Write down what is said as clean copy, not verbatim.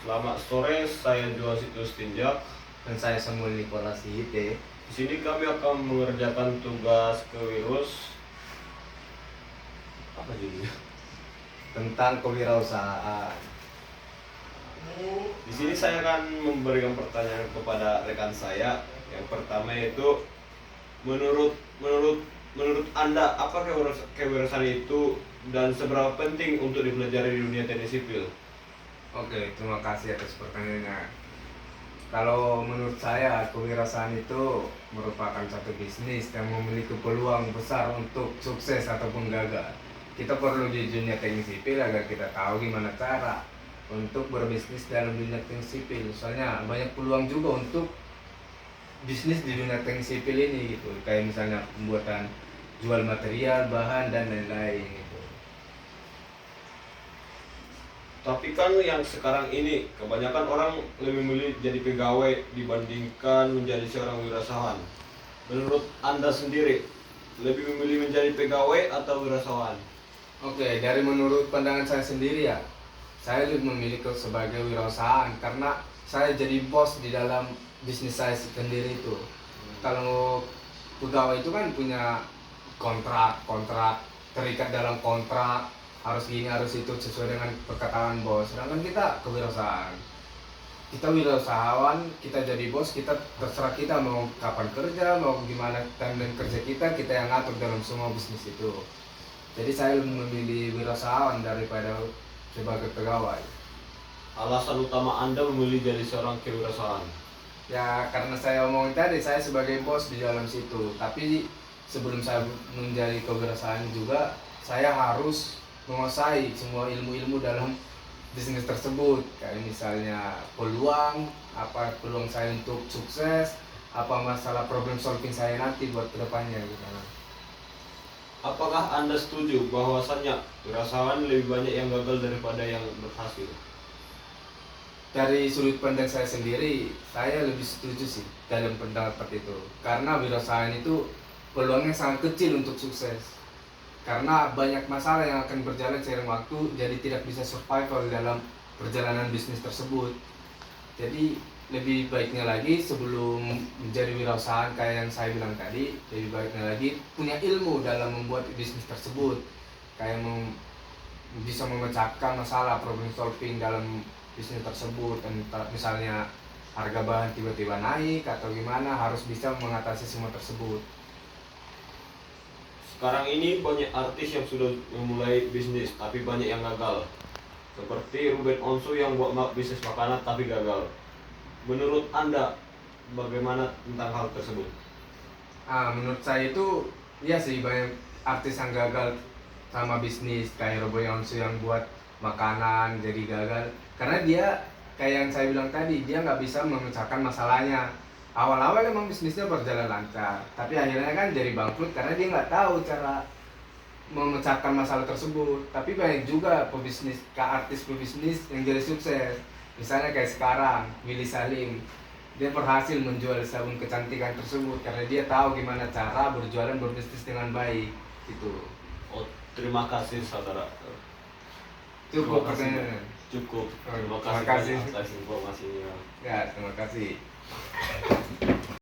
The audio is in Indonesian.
Selamat sore, saya Johan Situs Tinjak. Dan saya Samuel Nicholas Hite. Di sini kami akan mengerjakan tugas kewirus. Apa judulnya? Tentang kewirausahaan. Di sini saya akan memberikan pertanyaan kepada rekan saya. Yang pertama yaitu menurut menurut Anda apa kewirausahaan itu dan seberapa penting untuk dipelajari di dunia teknik sipil? Oke, terima kasih atas pertanyaannya. Kalau menurut saya, kewirausahaan itu merupakan satu bisnis yang memiliki peluang besar untuk sukses ataupun gagal. Kita perlu di dunia teknik sipil agar kita tahu gimana cara untuk berbisnis dalam dunia teknik sipil. Soalnya banyak peluang juga untuk bisnis di dunia teknik sipil ini gitu. Kayak misalnya pembuatan jual material, bahan dan lain-lain gitu. Tapi kan yang sekarang ini kebanyakan orang lebih memilih jadi pegawai dibandingkan menjadi seorang wirausahawan. Menurut Anda sendiri, lebih memilih menjadi pegawai atau wirausahawan? Oke, dari menurut pandangan saya sendiri ya, saya lebih memilih sebagai wirausahaan karena saya jadi bos di dalam bisnis saya sendiri itu. Kalau pegawai itu kan punya kontrak terikat dalam kontrak, harus gini harus itu sesuai dengan perkataan bos. Sedangkan kita kewirausahaan, kita wirausahawan, kita jadi bos, kita terserah kita mau kapan kerja, mau gimana time dan kerja kita yang ngatur dalam semua bisnis itu. Jadi saya lebih memilih wirausahawan daripada sebagai pegawai. Alasan utama Anda memilih jadi seorang kewirausahaan? Ya karena saya omongin tadi, saya sebagai bos di dalam situ. Tapi sebelum saya menjadi kewirausahaan juga, saya harus menguasai semua ilmu-ilmu dalam bisnis tersebut. Kayak misalnya apa peluang saya untuk sukses, apa masalah problem solving saya nanti buat kedepannya gitu. Apakah Anda setuju bahwasannya wirausahawan lebih banyak yang gagal daripada yang berhasil? Dari sudut pandang saya sendiri, saya lebih setuju sih dalam pendapat itu. Karena wirausahaan itu peluangnya sangat kecil untuk sukses. Karena banyak masalah yang akan berjalan seiring waktu, jadi tidak bisa survival dalam perjalanan bisnis tersebut. Jadi lebih baiknya lagi sebelum menjadi wirausahaan kayak yang saya bilang tadi, lebih baiknya lagi punya ilmu dalam membuat bisnis tersebut. Kayak bisa memecahkan masalah problem solving dalam bisnis tersebut. Entah misalnya harga bahan tiba-tiba naik atau gimana, harus bisa mengatasi semua tersebut. Sekarang ini banyak artis yang sudah memulai bisnis tapi banyak yang gagal. Seperti Ruben Onsu yang buat bisnis makanan tapi gagal. Menurut Anda bagaimana tentang hal tersebut? Menurut saya itu iya sih, banyak artis yang gagal sama bisnis kayak Ruben Onsu yang buat makanan jadi gagal karena dia kayak yang saya bilang tadi, dia nggak bisa memecahkan masalahnya. Awal-awal emang bisnisnya berjalan lancar, tapi akhirnya kan jadi bangkrut karena dia nggak tahu cara memecahkan masalah tersebut. Tapi banyak juga artis pebisnis yang jadi sukses. Misalnya kayak sekarang Willy Salim, dia berhasil menjual sabun kecantikan tersebut karena dia tahu gimana cara berjualan berbisnis dengan baik gitu. Oh, terima kasih saudara. Cukup Terima kasih. pertanyaannya. Cukup. Terima Terima kasih kasih. atas informasinya. Ya, terima kasih.